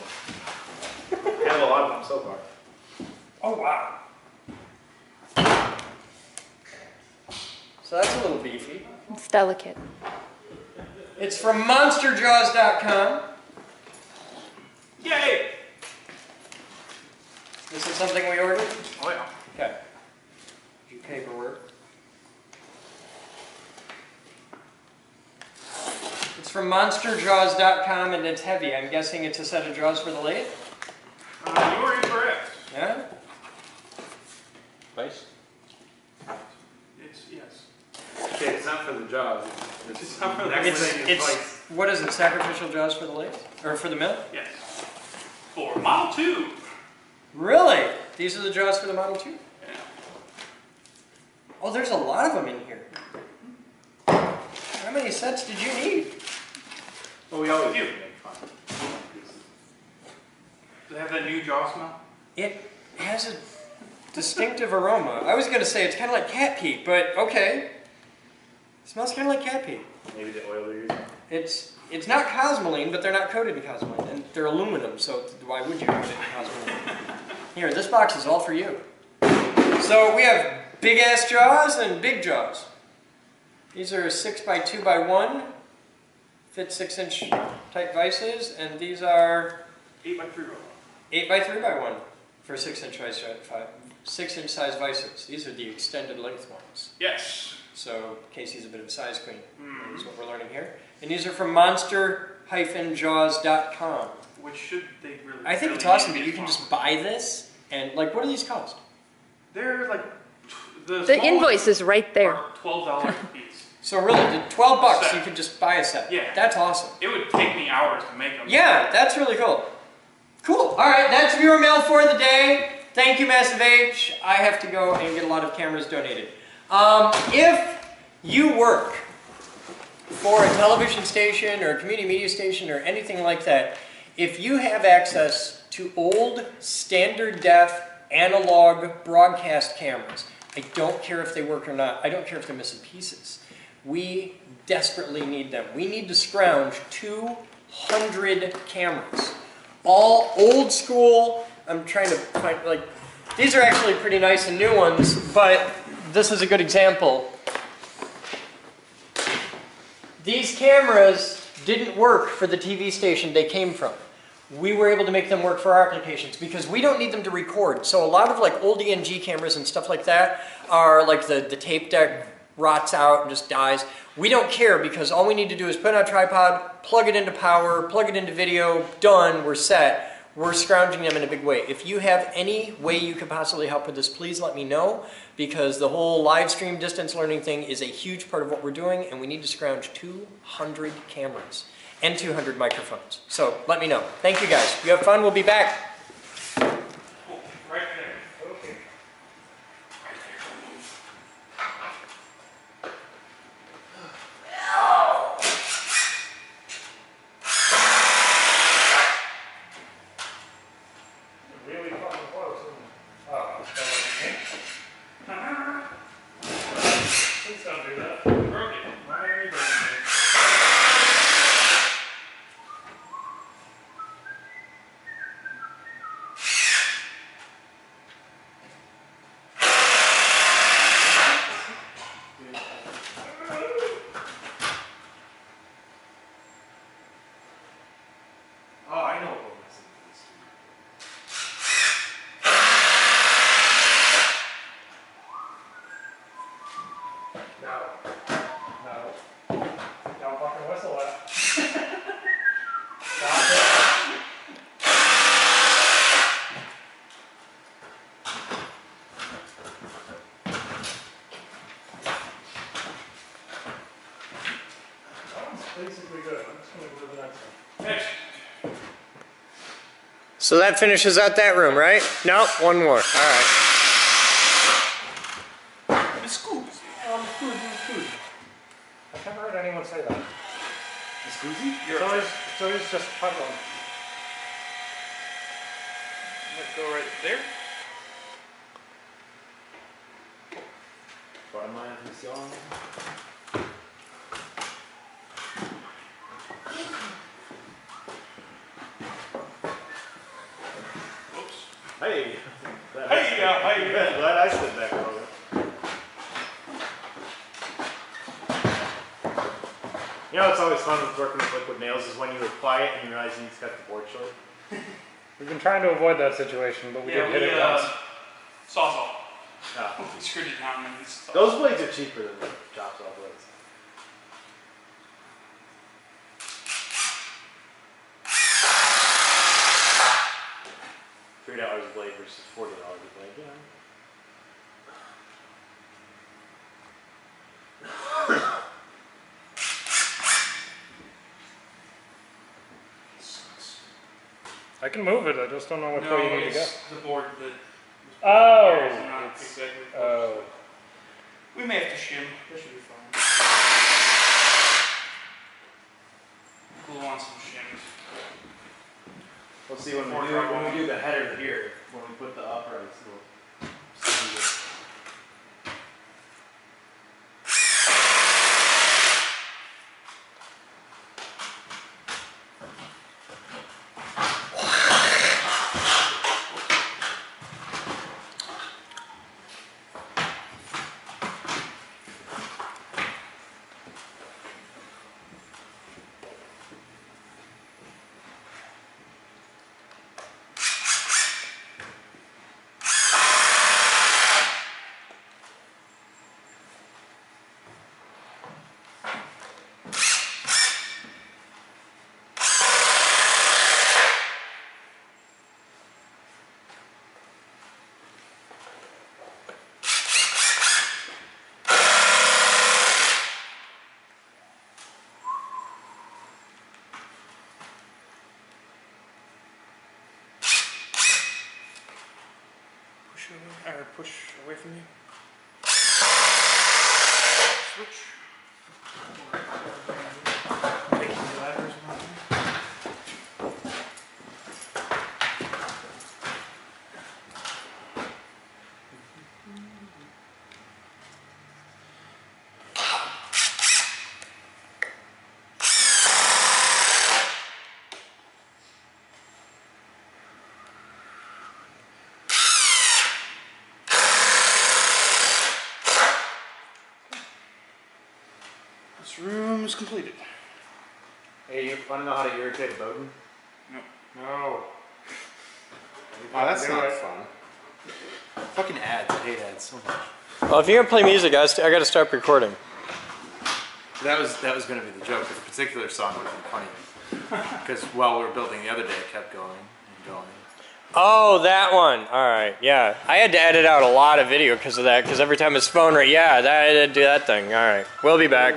them. I have a lot of them so far. Oh, wow. So that's a little beefy. It's delicate. It's from monsterjaws.com. Yay! This is something we ordered? Oh yeah. Okay. Your paperwork. It's from monsterjaws.com and it's heavy. I'm guessing it's a set of jaws for the lathe? You were incorrect. Yeah? Vice? It's, yes. Okay, it's not for the jaws. It's not for the It's what is it, sacrificial jaws for the lathe? Or for the mill? Yes. For Model 2. Really? These are the jaws for the Model 2? Yeah. Oh, there's a lot of them in here. How many sets did you need? Well, we always You. do make fun. Do they have that new jaw smell? It has a distinctive aroma. I was going to say it's kind of like cat pee, but okay. It smells kind of like cat pee. Maybe the oil they're using. It's not cosmoline, but they're not coated in cosmoline, and they're aluminum, so why would you coat it in cosmoline? Here, this box is all for you. So we have big ass jaws and big jaws. These are 6x2x1, fit 6-inch type vices, and these are 8x3 roll. 8x3x1 for 6-inch size vices. These are the extended length ones. Yes. So Casey's a bit of a size queen. Is what we're learning here. And these are from monster-jaws.com. Which should they really? I think really it's awesome need that to you can get just buy this and like, what do these cost? They're like the The small invoice is right there. are $12 a piece. So really, the 12 bucks, Set. you could just buy a set. Yeah. That's awesome. It would take me hours to make them. Yeah, that's really cool. Cool. All right, that's viewer mail for the day. Thank you, Massive H. I have to go and get a lot of cameras donated. If you work for a television station or a community media station or anything like that, if you have access to old standard def analog broadcast cameras, I don't care if they work or not. I don't care if they're missing pieces. We desperately need them. We need to scrounge 200 cameras. All old school. I'm trying to find, like, these are actually pretty nice and new ones, but this is a good example. These cameras didn't work for the TV station they came from. We were able to make them work for our applications because we don't need them to record. So a lot of like old ENG cameras and stuff like that are like the tape deck rots out and just dies. We don't care because all we need to do is put it on a tripod, plug it into power, plug it into video, done, we're set. We're scrounging them in a big way. If you have any way you could possibly help with this, please let me know because the whole live stream distance learning thing is a huge part of what we're doing and we need to scrounge 200 cameras and 200 microphones. So let me know. Thank you guys. You have fun. We'll be back. Right there. Okay. Really fucking close, isn't it? Oh, Please don't do that. Broke it. Why are you breaking it? Oh, I know what we're missing. No. No. Don't fucking whistle it. Stop it. That one's basically good. I'm just going to go to the next one. Next. So that finishes out that room, right? No, one more. All right. This good, it was good. I've never heard anyone say that. Scusi? It's always just puddling. Let's go right there. Farmland-Mission. Whoops. Hey! Hey. Glad I stood back over. You know what's always fun with working with liquid nails is when you apply it and you realize you need to cut the board short. We've been trying to avoid that situation, but we did hit it once. Sawzall. Ah. We screwed it down and it's Those blades are cheaper than the chop saw blades. $3 a blade versus $40 a blade, yeah. I can move it, I just don't know which way you need to go. it's the board that. Oh! Yeah, it's not exactly. Oh. We may have to shim. That should be fine. Glue on some shims. We'll see when we do the header here, when we put the uprights, we'll see it. Push away from you. Switch. This room is completed. Hey, you want to know how to irritate a Boden? No. No. Oh, that's not fun. Fucking ads. I hate ads so much. Well, if you're gonna play music, I gotta stop recording. That was going to be the joke, but the particular song would have been funny. Because while we were building the other day, it kept going and going. Oh, that one. All right, yeah. I had to edit out a lot of video because of that. Because every time his phone rang, yeah, I had to do that thing. All right, we'll be back.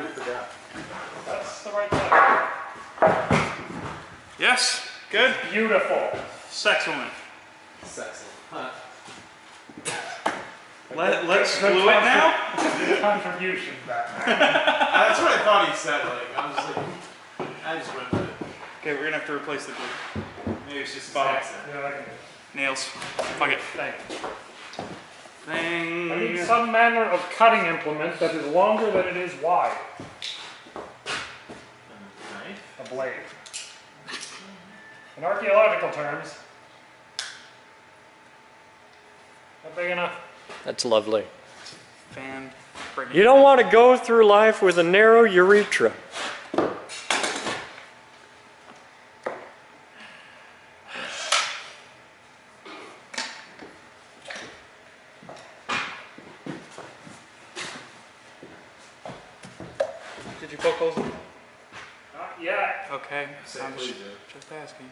That's the right side. Yes. Good. Beautiful. Excellent. Sexy. Huh. Let's glue it now. Contribution back. That's what I thought he said. Like, I was like, I just went with it. Okay, we're gonna have to replace the glue. Maybe it's just Bottom. an accent. Yeah, I can do Nails. Fuck it. Thanks. Thing. I need some manner of cutting implement that is longer than it is wide. Knife. A blade. In archaeological terms, not big enough. That's lovely. Fan. You don't want to go through life with a narrow urethra. Did you poke holes in? Not yet. Okay. Say I'm please, just dude. asking.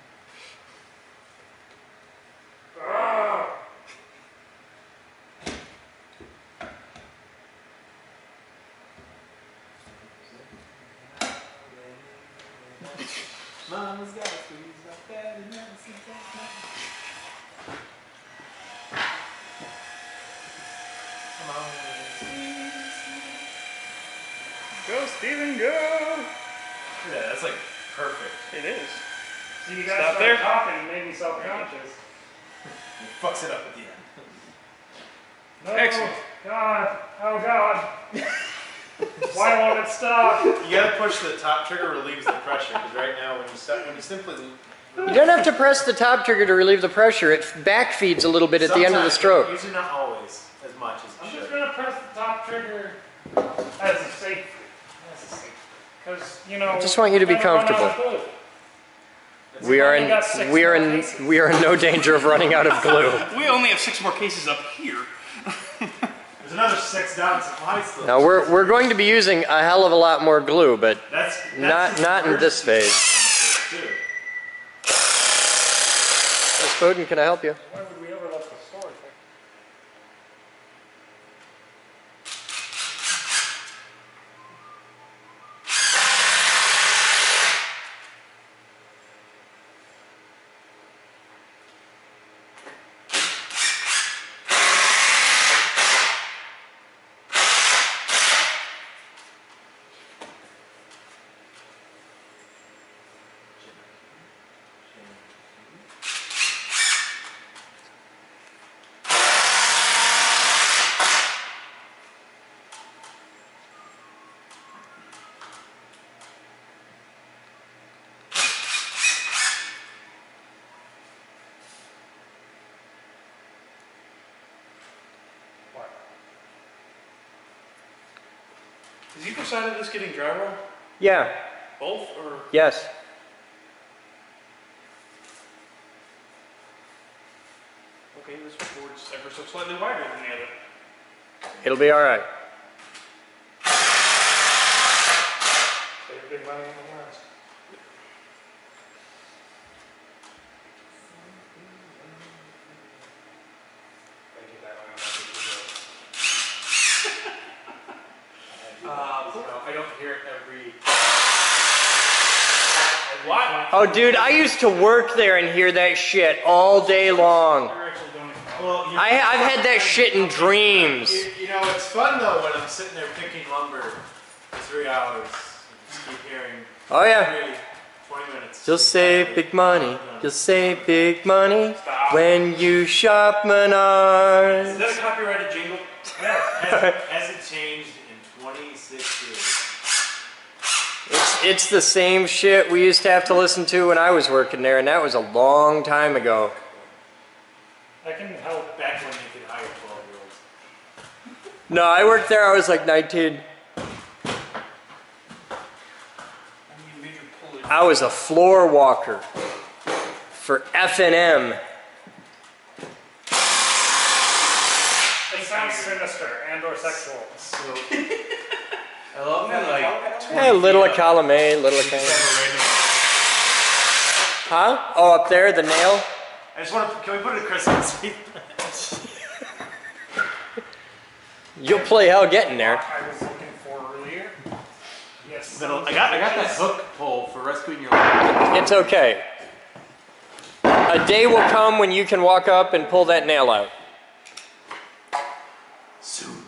Mama's got a squeeze like that and never sees that. Come on. Go, Steven, go! Yeah, that's like perfect. It is. See, you guys Stop started there. talking and made me self-conscious. It fucks it up at the end. No, Excellent. God, oh God. Why won't it stop? You gotta push the top trigger, relieves the pressure. Because right now, when you simply You don't have to press the top trigger to relieve the pressure. It back feeds a little bit at the end of the sometimes, stroke. usually not always as much as I'm it just should. gonna press the top trigger as a safe. Because, you know. I just want you to be we're gonna run out of comfortable. glue. We are only got 6 we are more in cases. we are in no danger of running out of glue. We only have 6 more cases up here. There's another 6 down supply still. Now we're going to be using a hell of a lot more glue, but That's not in this phase. too. Miss Boden, can I help you? Why would we ever let the storage? Is either side of this getting drywall? Yeah. Both, or? Yes. Okay, this board's ever so slightly wider than the other. It'll be all right. Save big money on the last. I don't hear it every. What? Oh, dude, I used to work there and hear that shit all day long. Well, I've had that shit in dreams. You know, it's fun though when I'm sitting there picking lumber for 3 hours. Just keep hearing. Oh yeah. Every 20 minutes. You'll save big money. You'll save big money when you shop Menards. Is that a copyrighted jingle? Hasn't changed in 26 years. It's the same shit we used to have to listen to when I was working there, and that was a long time ago. I can help. Back when they could hire 12-year-olds. No, I worked there, I was like 19. I was a floor walker for F&M. It sounds sinister and or sexual. So, I love that, like, 20 Yeah, little feet of up, column A, little of you column just have a random. Huh? Oh, up there, the nail? I just want to. Can we put it at Christmas? You'll play hell getting there. I was looking for earlier. Yes. I got that hook pull for rescuing your life. It's okay. A day will come when you can walk up and pull that nail out. Soon.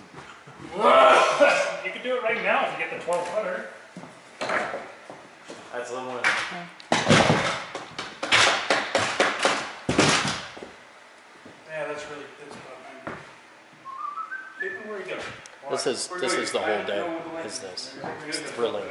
You could do it right now if you get the 12-footer. That's a little more. Yeah, that's about Where are you going? This is the whole day. Is this? It's thrilling.